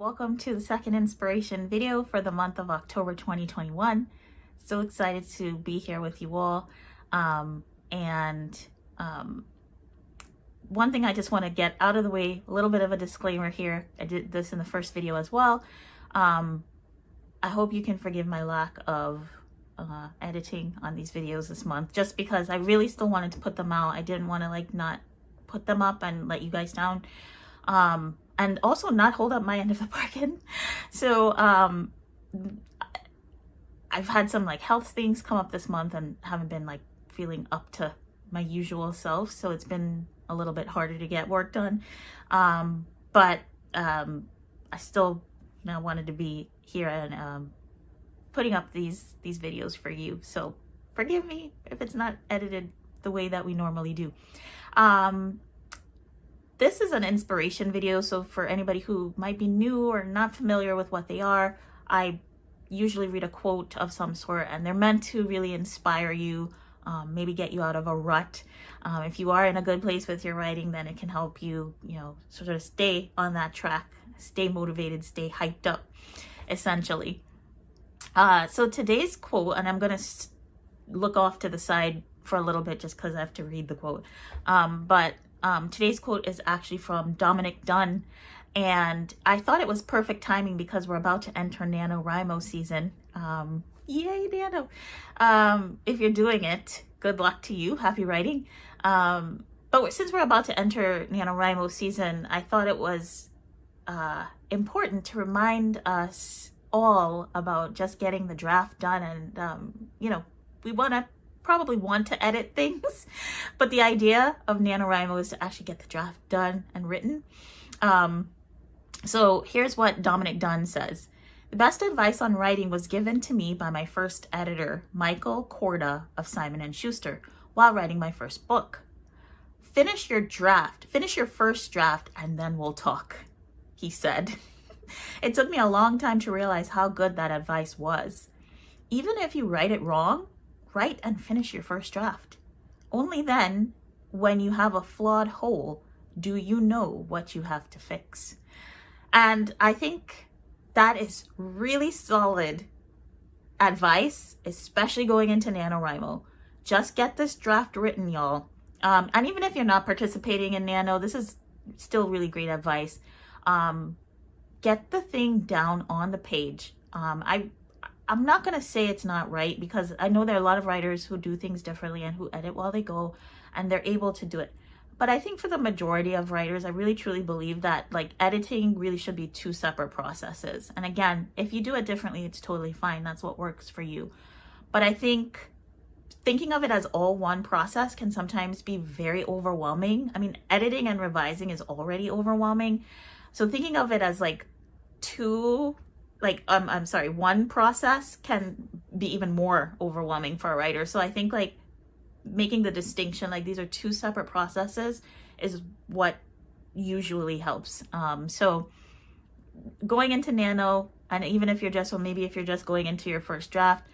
Welcome to the second inspiration video for the month of October 2021. So excited to be here with you all. One thing I just want to get out of the way, a little bit of a disclaimer here. I did this in the first video as well. I hope you can forgive my lack of editing on these videos this month, just because I really still wanted to put them out. I didn't want to not put them up and let you guys down. And also not hold up my end of the bargain. So I've had some health things come up this month and haven't been feeling up to my usual self. So it's been a little bit harder to get work done. But I still now wanted to be here and putting up these videos for you. So forgive me if it's not edited the way that we normally do. This is an inspiration video, so for anybody who might be new or not familiar with what they are, I usually read a quote of some sort, and they're meant to really inspire you, maybe get you out of a rut. If you are in a good place with your writing, then it can help you, sort of stay on that track, stay motivated, stay hyped up, essentially. So today's quote, and I'm going to look off to the side for a little bit just because I have to read the quote, today's quote is actually from Dominic Dunn, and I thought it was perfect timing because we're about to enter NaNoWriMo season. Yay, Nano! If you're doing it, good luck to you. Happy writing. But since we're about to enter NaNoWriMo season, I thought it was important to remind us all about just getting the draft done. And, we probably want to edit things, but the idea of NaNoWriMo is to actually get the draft done and written. So here's what Dominic Dunn says. The best advice on writing was given to me by my first editor, Michael Korda of Simon & Schuster, while writing my first book. Finish your first draft, and then we'll talk, he said. It took me a long time to realize how good that advice was. Even if you write it wrong, write and finish your first draft. Only then, when you have a flawed whole, do you know what you have to fix. And I think that is really solid advice, especially going into NaNoWriMo. Just get this draft written, y'all. And even if you're not participating in Nano, this is still really great advice. Get the thing down on the page. I'm not going to say it's not right, because I know there are a lot of writers who do things differently and who edit while they go, and they're able to do it. But I think for the majority of writers, I really truly believe that editing really should be two separate processes. And again, if you do it differently, it's totally fine. That's what works for you. But I think thinking of it as all one process can sometimes be very overwhelming. I mean, editing and revising is already overwhelming. So thinking of it as one process can be even more overwhelming for a writer. So I think making the distinction, these are two separate processes, is what usually helps. So going into Nano, and even if you're maybe if you're just going into your first draft,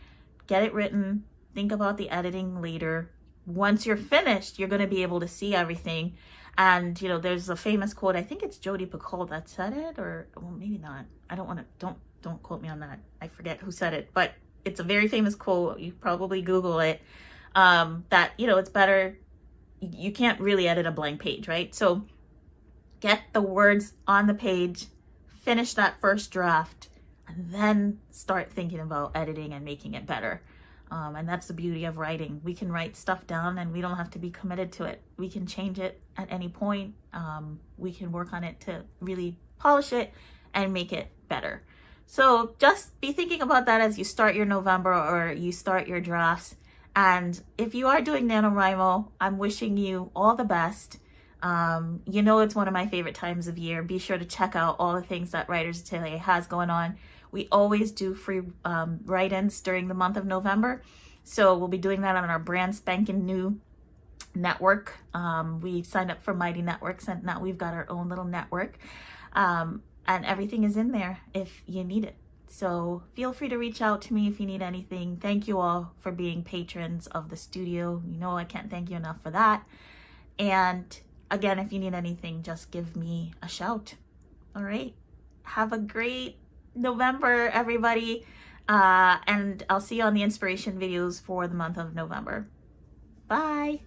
get it written, think about the editing later. Once you're finished, you're going to be able to see everything. And, there's a famous quote, I think it's Jodi Picoult that said it, or well, maybe not. I don't quote me on that. I forget who said it, but it's a very famous quote. You probably Google it. That, it's better. You can't really edit a blank page, right? So get the words on the page, finish that first draft, and then start thinking about editing and making it better. And that's the beauty of writing. We can write stuff down and we don't have to be committed to it. We can change it at any point. We can work on it to really polish it and make it better. So just be thinking about that as you start your November or you start your drafts. And if you are doing NaNoWriMo, I'm wishing you all the best. It's one of my favorite times of year. Be sure to check out all the things that Writers Atelier has going on. We always do free write-ins during the month of November. So we'll be doing that on our brand spanking new network. We signed up for Mighty Networks, and now we've got our own little network. And everything is in there if you need it. So feel free to reach out to me if you need anything. Thank you all for being patrons of the studio. I can't thank you enough for that. And again, if you need anything, just give me a shout. All right. have a great November, everybody. And I'll see you on the inspiration videos for the month of November. Bye.